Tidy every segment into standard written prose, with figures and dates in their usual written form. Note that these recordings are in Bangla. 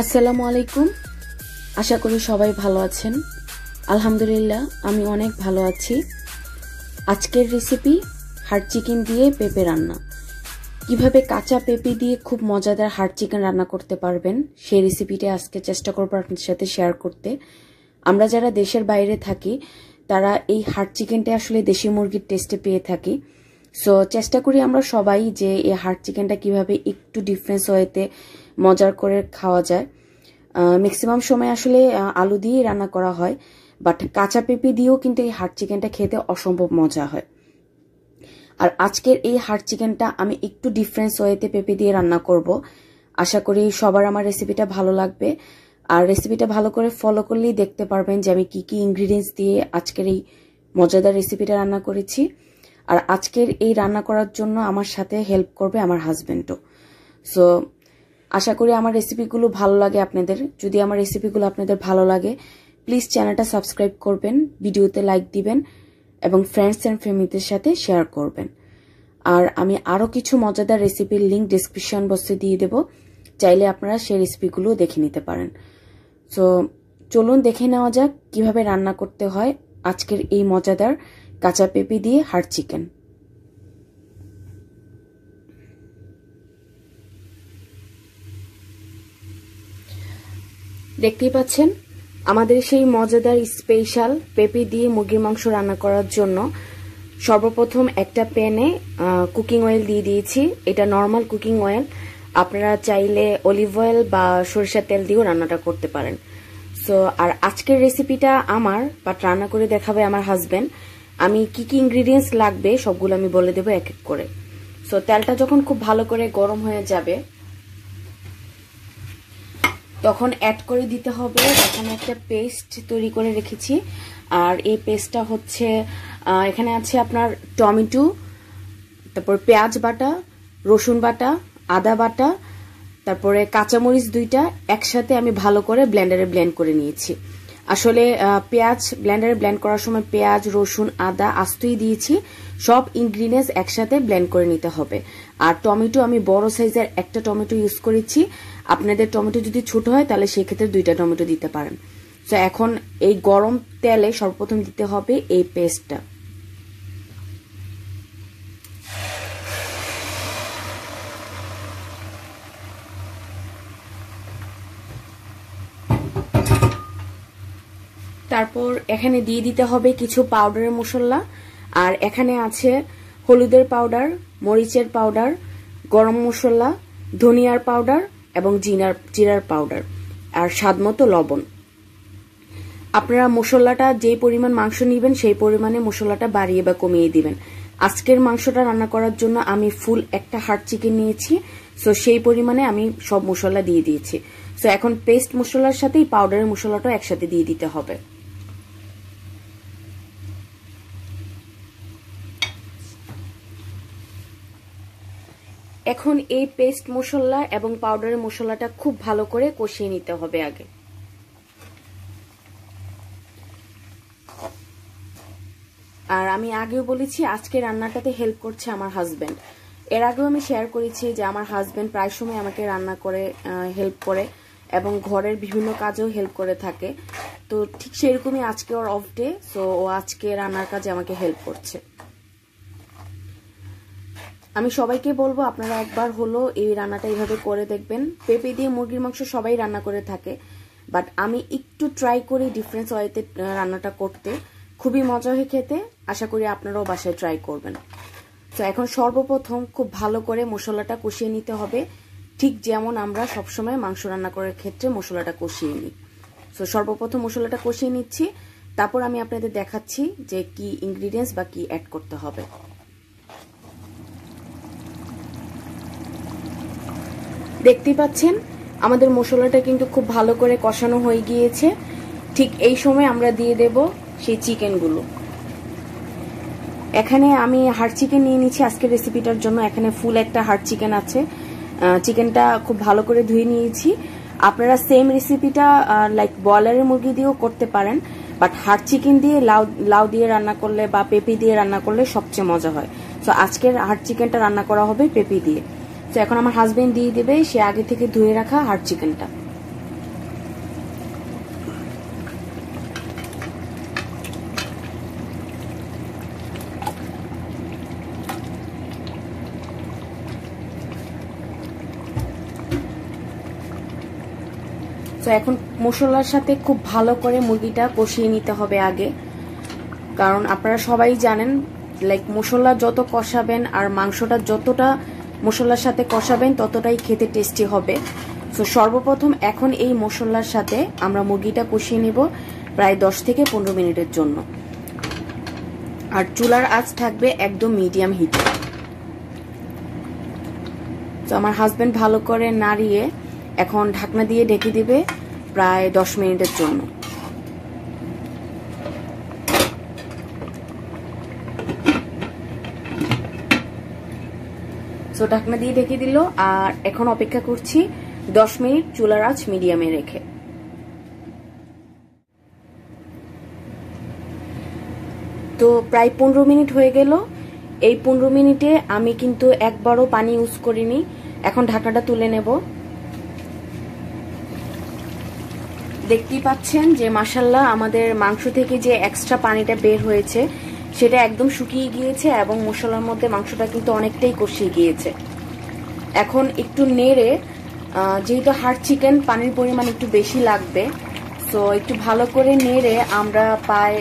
আসসালামু আলাইকুম। আশা করি সবাই ভালো আছেন। আলহামদুলিল্লাহ আমি অনেক ভালো আছি। আজকের রেসিপি হার্ড চিকেন দিয়ে পেঁপে রান্না। কিভাবে কাঁচা পেঁপে দিয়ে খুব মজাদার হার্ড চিকেন রান্না করতে পারবেন সেই রেসিপিটা আজকে চেষ্টা করব আপনাদের সাথে শেয়ার করতে। আমরা যারা দেশের বাইরে থাকি তারা এই হার্ড চিকেনটা আসলে দেশি মুরগির টেস্টে পেয়ে থাকি। সো চেষ্টা করি আমরা সবাই যে এই হার্ড চিকেনটা কিভাবে একটু ডিফারেন্স ওয়েতে মজার করে খাওয়া যায়। ম্যাক্সিমাম সময় আসলে আলু দিয়ে রান্না করা হয়, বাট কাঁচা পেঁপে দিয়েও কিন্তু এই হার্ড চিকেনটা খেতে অসম্ভব মজা হয়। আর আজকের এই হার্ড চিকেনটা আমি একটু ডিফারেন্স ওয়েতে পেঁপে দিয়ে রান্না করব। আশা করি সবার আমার রেসিপিটা ভালো লাগবে। আর রেসিপিটা ভালো করে ফলো করলেই দেখতে পারবেন যে আমি কি কি ইনগ্রিডিয়েন্টস দিয়ে আজকের এই মজাদার রেসিপিটা রান্না করেছি। আর আজকের এই রান্না করার জন্য আমার সাথে হেল্প করবে আমার হাজবেন্ডও। সো আশা করি আমার রেসিপিগুলো ভালো লাগে আপনাদের। যদি আমার রেসিপিগুলো আপনাদের ভালো লাগে প্লিজ চ্যানেলটা সাবস্ক্রাইব করবেন, ভিডিওতে লাইক দিবেন এবং ফ্রেন্ডস অ্যান্ড ফ্যামিলিদের সাথে শেয়ার করবেন। আর আমি আরও কিছু মজাদার রেসিপির লিঙ্ক ডিসক্রিপশন বক্সে দিয়ে দেব, চাইলে আপনারা সেই রেসিপিগুলো দেখে নিতে পারেন। সো চলুন দেখে নেওয়া যাক কিভাবে রান্না করতে হয় আজকের এই মজাদার কাঁচা পেঁপে দিয়ে হার্ড চিকেন। দেখতেই পাচ্ছেন আমাদের সেই মজাদার স্পেশাল পেঁপে দিয়ে মুরগির মাংস রান্না করার জন্য সর্বপ্রথম একটা প্যানে কুকিং অয়েল দিয়ে দিয়েছি। এটা নর্মাল কুকিং অয়েল, আপনারা চাইলে অলিভ অয়েল বা সরিষার তেল দিয়েও রান্নাটা করতে পারেন। সো আর আজকের রেসিপিটা আমার বাট রান্না করে দেখাবে আমার হাজবেন্ড। আমি কি কি ইনগ্রিডিয়েন্টস লাগবে সবগুলো আমি বলে দেবো এক এক করে। সো তেলটা যখন খুব ভালো করে গরম হয়ে যাবে তখন অ্যাড করে দিতে হবে। এখানে একটা পেস্ট তৈরি করে রেখেছি, আর এই পেস্টটা হচ্ছে এখানে আছে আপনার টমেটো, তারপর পেঁয়াজ বাটা, রসুন বাটা, আদা বাটা, তারপরে কাঁচামরিচ দুইটা একসাথে আমি ভালো করে ব্লেন্ডারে ব্লেন্ড করে নিয়েছি। আসলে পেঁয়াজ ব্লেন্ডারে ব্লেন্ড করার সময় পেঁয়াজ, রসুন, আদা আস্তই দিয়েছি। সব ইনগ্রিডিয়েন্টস একসাথে ব্লেন্ড করে নিতে হবে। আর টমেটো আমি বড় সাইজের একটা টমেটো ইউজ করেছি। আপনাদের টমেটো যদি ছোট হয় তাহলে সেক্ষেত্রে দুইটা টমেটো দিতে পারেন। তো এখন এই গরম তেলে সর্বপ্রথম দিতে হবে এই পেস্টটা। তারপর এখানে দিয়ে দিতে হবে কিছু পাউডারের মশলা। আর এখানে আছে হলুদের পাউডার, মরিচের পাউডার, গরম মশলা, ধনিয়ার পাউডার এবং জিরার পাউডার, আর স্বাদমতো লবণ। আপনারা মশলাটা যে পরিমাণ মাংস নেবেন সেই পরিমাণে মশলাটা বাড়িয়ে বা কমিয়ে দিবেন। আজকের মাংসটা রান্না করার জন্য আমি ফুল একটা হার্ড চিকেন নিয়েছি, সো সেই পরিমাণে আমি সব মশলা দিয়ে দিয়েছি। সো এখন পেস্ট মশলার সাথেই পাউডারের মশলাটাও একসাথে দিয়ে দিতে হবে। এখন এই পেস্ট মশলা এবং পাউডারের মশলাটা খুব ভালো করে কষিয়ে নিতে হবে আগে। আর আমি আগেও বলেছি আজকে রান্নাটাতে হেল্প করছে আমার হাজবেন্ড। এর আগেও আমি শেয়ার করেছি যে আমার হাজবেন্ড প্রায় সময় আমাকে রান্না করে হেল্প করে এবং ঘরের বিভিন্ন কাজেও হেল্প করে থাকে। তো ঠিক সেরকমই আজকে ওর অফ ডে, সো ও আজকে রান্নার কাজে আমাকে হেল্প করছে। আমি সবাইকে বলবো আপনারা একবার হলো এই রান্নাটা এইভাবে করে দেখবেন। পেঁপে দিয়ে মুরগির মাংস সবাই রান্না করে থাকে, বাট আমি একটু ট্রাই করি ডিফারেন্স ওয়েতে রান্নাটা করতে। খুবই মজা হয় খেতে, আশা করি আপনারাও বাসায় ট্রাই করবেন। তো এখন সর্বপ্রথম খুব ভালো করে মশলাটা কষিয়ে নিতে হবে, ঠিক যেমন আমরা সবসময় মাংস রান্না করার ক্ষেত্রে মশলাটা কষিয়ে নিই। তো সর্বপ্রথম মশলাটা কষিয়ে নিচ্ছি, তারপর আমি আপনাদের দেখাচ্ছি যে কি ইনগ্রিডিয়েন্টস বা কি অ্যাড করতে হবে। দেখতেই পাচ্ছেন আমাদের মশলাটা কিন্তু খুব ভালো করে কষানো হয়ে গিয়েছে। ঠিক এই সময় আমরা দিয়ে দেব সেই চিকেনগুলো। এখানে আমি হার্ড চিকেন নিয়ে নিচ্ছি আজকের রেসিপিটার জন্য। এখানে ফুল একটা হার্ড চিকেন আছে। চিকেনটা খুব ভালো করে ধুয়ে নিয়েছি। আপনারা সেম রেসিপিটা লাইক ব্রয়লারের মুরগি দিয়েও করতে পারেন, বাট হার্ড চিকেন দিয়ে লাউ দিয়ে রান্না করলে বা পেঁপে দিয়ে রান্না করলে সবচেয়ে মজা হয়। সো আজকের হার্ড চিকেনটা রান্না করা হবে পেঁপে দিয়ে। তো এখন আমার হাজবেন্ড দিয়ে দেবে সে আগে থেকে ধুয়ে রাখা হার্ড চিকেনটা। তো এখন মশলার সাথে খুব ভালো করে মুরগিটা কষিয়ে নিতে হবে আগে, কারণ আপনারা সবাই জানেন লাইক মশলা যত কষাবেন আর মাংসটা যতটা মশলার সাথে কষাবেন ততটাই খেতে টেস্টি হবে। তো সর্বপ্রথম এখন এই মশলার সাথে আমরা মুরগিটা কষিয়ে নেব প্রায় 10 থেকে 15 মিনিটের জন্য, আর চুলার আঁচ থাকবে একদম মিডিয়াম হিটে। তো আমার হাজবেন্ড ভালো করে নাড়িয়ে এখন ঢাকনা দিয়ে ঢেকে দিবে প্রায় 10 মিনিটের জন্য। তো ঢাকনা দিয়ে ঢেকে দিল, আর এখন অপেক্ষা করছি 10 মিনিট চুলার আঁচ মিডিয়ামে রেখে। তো প্রায় 15 মিনিট হয়ে গেল। এই 15 মিনিটে আমি কিন্তু একবারও পানি ইউজ করিনি। এখন ঢাকনাটা তুলে নেব। দেখতেই পাচ্ছেন যে মাশাআল্লাহ আমাদের মাংস থেকে যে এক্সট্রা পানিটা বের হয়েছে সেটা একদম শুকিয়ে গিয়েছে এবং মশলার মধ্যে মাংসটা কিন্তু অনেকটাই কষিয়ে গিয়েছে। এখন একটু নেড়ে, যেহেতু হাড় চিকেন পানির পরিমাণ একটু বেশি লাগবে, তো একটু ভালো করে নেড়ে আমরা প্রায়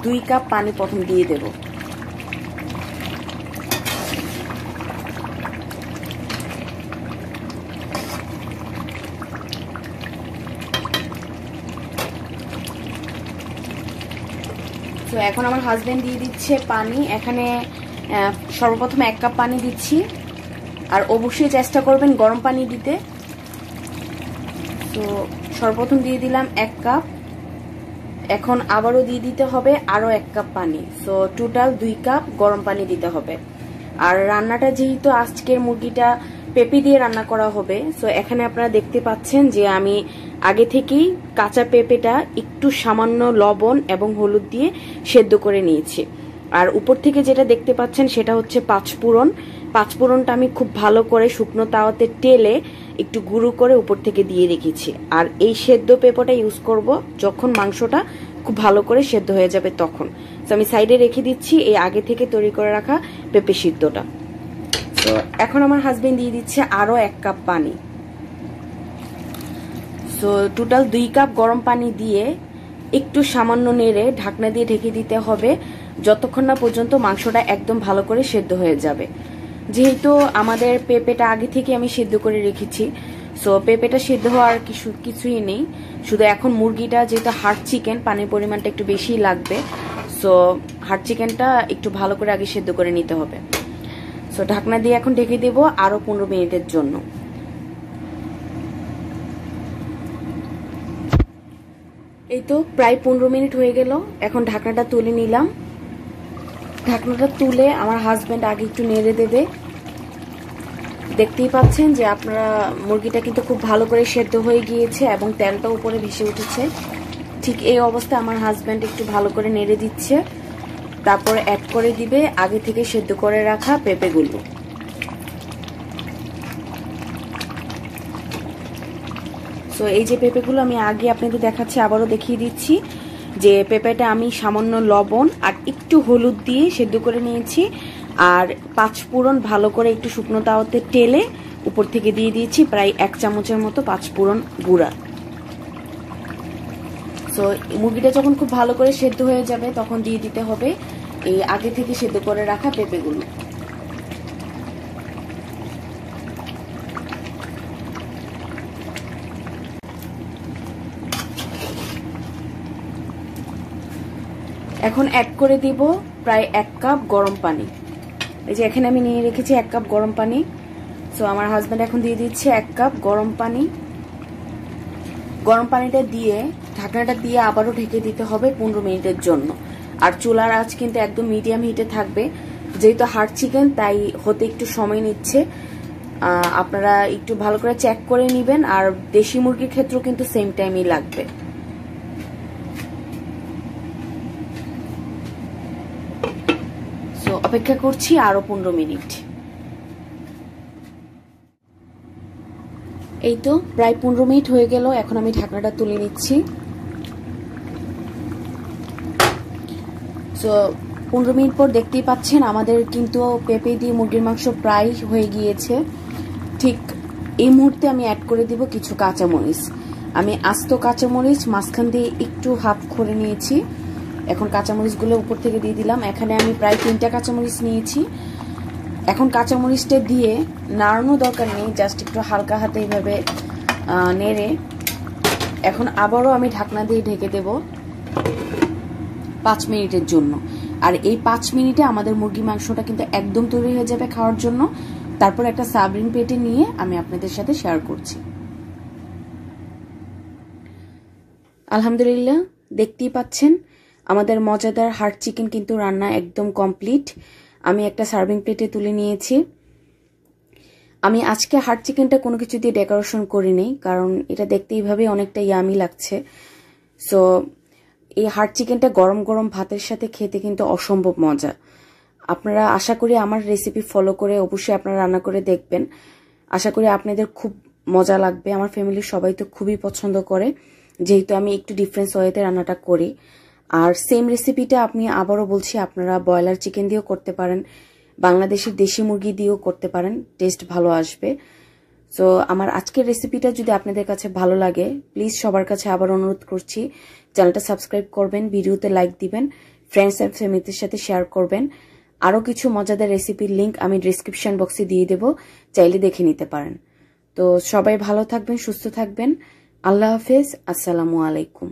2 কাপ পানি প্রথম দিয়ে দেব। তো এখন আমার হাজবেন্ড দিয়ে দিচ্ছে পানি। এখানে সর্বপ্রথম 1 কাপ পানি দিচ্ছি, আর অবশ্যই চেষ্টা করবেন গরম পানি দিতে। তো সর্বপ্রথম দিয়ে দিলাম 1 কাপ, এখন আবারও দিয়ে দিতে হবে আরো 1 কাপ পানি। সো টোটাল 2 কাপ গরম পানি দিতে হবে। আর রান্নাটা যেহেতু আজকের মুরগিটা পেঁপে দিয়ে রান্না করা হবে, সো এখানে আপনারা দেখতে পাচ্ছেন যে আমি আগে থেকেই কাঁচা পেঁপেটা একটু সামান্য লবণ এবং হলুদ দিয়ে সেদ্ধ করে নিয়েছি। আর উপর থেকে যেটা দেখতে পাচ্ছেন সেটা হচ্ছে 5 ফোড়ন। 5 ফোড়নটা আমি খুব ভালো করে শুকনো তাওয়াতে টেলে একটু গুঁড়ো করে উপর থেকে দিয়ে রেখেছি। আর এই সেদ্ধ পেঁপেটা ইউজ করব যখন মাংসটা খুব ভালো করে সেদ্ধ হয়ে যাবে তখন। তো আমি সাইডে রেখে দিচ্ছি এই আগে থেকে তৈরি করে রাখা পেঁপে সিদ্ধটা। তো এখন আমার হাজবেন্ড দিয়ে দিচ্ছে আরো 1 কাপ পানি। সো টোটাল 2 কাপ গরম পানি দিয়ে একটু সামান্য নেড়ে ঢাকনা দিয়ে ঢেকে দিতে হবে যতক্ষণ না পর্যন্ত মাংসটা একদম ভালো করে সেদ্ধ হয়ে যাবে। যেহেতু আমাদের পেঁপেটা আগে থেকে আমি সেদ্ধ করে রেখেছি, সো পেঁপেটা সেদ্ধ হওয়ার কিছুই নেই। শুধু এখন মুরগিটা যেহেতু হাড় চিকেন পানির পরিমাণটা একটু বেশি লাগবে, সো হাড় চিকেনটা একটু ভালো করে আগে সেদ্ধ করে নিতে হবে। সো ঢাকনা দিয়ে এখন ঢেকে দেব আরো 15 মিনিটের জন্য। এই তো প্রায় 15 মিনিট হয়ে গেল। এখন ঢাকনাটা তুলে নিলাম। ঢাকনাটা তুলে আমার হাজবেন্ড আগে একটু নেড়ে দেবে। দেখতেই পাচ্ছেন যে আপনারা মুরগিটা কিন্তু খুব ভালো করে সেদ্ধ হয়ে গিয়েছে এবং তেলটা উপরে ভেসে উঠেছে। ঠিক এই অবস্থায় আমার হাজবেন্ড একটু ভালো করে নেড়ে দিচ্ছে, তারপরে অ্যাড করে দিবে আগে থেকে সেদ্ধ করে রাখা পেঁপেগুলো। সো এই যে পেঁপেগুলো আমি আগে আপনাদের দেখাচ্ছি, আবারও দেখিয়ে দিচ্ছি যে পেঁপেটা আমি সামান্য লবণ আর একটু হলুদ দিয়ে সেদ্ধ করে নিয়েছি, আর 5 ফোড়ন ভালো করে একটু শুকনো তাওয়াতে টেলে উপর থেকে দিয়ে দিয়েছি প্রায় 1 চামচের মতো 5 ফোড়ন গুঁড়া। সো মুরগিটা যখন খুব ভালো করে সেদ্ধ হয়ে যাবে তখন দিয়ে দিতে হবে এই আগে থেকে সেদ্ধ করে রাখা পেঁপেগুলো। এখন অ্যাড করে দিব প্রায় 1 কাপ গরম পানি। এই যে এখানে আমি নিয়ে রেখেছি 1 কাপ গরম পানি। সো আমার হাজবেন্ড এখন দিয়ে দিচ্ছে 1 কাপ গরম পানি। গরম পানিটা দিয়ে ঢাকনাটা দিয়ে আবারও ঢেকে দিতে হবে 15 মিনিটের জন্য। আর চুলার আঁচ কিন্তু একদম মিডিয়াম হিটে থাকবে। যেহেতু হাড় চিকেন তাই হতে একটু সময় নিচ্ছে, আপনারা একটু ভালো করে চেক করে নেবেন। আর দেশি মুরগির ক্ষেত্রেও কিন্তু সেম টাইমই লাগবে। অপেক্ষা করছি আরো 15 মিনিট। এই তো প্রায় 15 মিনিট হয়ে গেল। এখন আমি ঢাকনাটা তুলে নিচ্ছি। সো 15 মিনিট পর দেখতেই পাচ্ছেন আমাদের কিন্তু পেঁপে দিয়ে মুরগির মাংস প্রায় হয়ে গিয়েছে। ঠিক এই মুহূর্তে আমি অ্যাড করে দিব কিছু কাঁচামরিচ। আমি আস্ত কাঁচামরিচ মাঝখান দিয়ে একটু হাফ করে নিয়েছি। এখন কাঁচামরিচগুলো উপর থেকে দিয়ে দিলাম। এখানে আমি প্রায় 3টা কাঁচামরিচ নিয়েছি। এখন কাঁচামরিচটা দিয়ে নাড়ানোর দরকার নেই, জাস্ট একটু হালকা হাতে এইভাবে নেড়ে এখন আবারও আমি ঢাকনা দিয়ে ঢেকে দেব 5 মিনিটের জন্য। আর এই 5 মিনিটে আমাদের মুরগি মাংসটা কিন্তু একদম তৈরি হয়ে যাবে খাওয়ার জন্য। তারপর একটা সার্ভিং প্লেটে নিয়ে আমি আপনাদের সাথে শেয়ার করছি। আলহামদুলিল্লাহ, দেখতেই পাচ্ছেন আমাদের মজাদার হার্ট চিকেন কিন্তু রান্না একদম কমপ্লিট। আমি একটা সার্ভিং প্লেটে তুলে নিয়েছি। আমি আজকে হার্ট চিকেনটা কোনো কিছু দিয়ে ডেকোরেশন করিনি, কারণ এটা দেখতে এইভাবে অনেকটা ইয়ামি লাগছে। সো এই হার্ট চিকেনটা গরম গরম ভাতের সাথে খেতে কিন্তু অসম্ভব মজা। আপনারা আশা করি আমার রেসিপি ফলো করে অবশ্যই আপনারা রান্না করে দেখবেন। আশা করি আপনাদের খুব মজা লাগবে। আমার ফ্যামিলির সবাই তো খুবই পছন্দ করে, যেহেতু আমি একটু ডিফারেন্স ওয়েতে রান্নাটা করি। আর সেম রেসিপিটা আপনি আবারও বলছি, আপনারা ব্রয়লার চিকেন দিয়েও করতে পারেন, বাংলাদেশের দেশি মুরগি দিয়েও করতে পারেন, টেস্ট ভালো আসবে। সো আমার আজকের রেসিপিটা যদি আপনাদের কাছে ভালো লাগে, প্লিজ সবার কাছে আবার অনুরোধ করছি, চ্যানেলটা সাবস্ক্রাইব করবেন, ভিডিওতে লাইক দিবেন, ফ্রেন্ডস অ্যান্ড ফ্যামিলিদের সাথে শেয়ার করবেন। আরও কিছু মজাদার রেসিপির লিঙ্ক আমি ডিসক্রিপশন বক্সে দিয়ে দেব, চাইলে দেখে নিতে পারেন। তো সবাই ভালো থাকবেন, সুস্থ থাকবেন। আল্লাহ হাফেজ, আসসালামু আলাইকুম।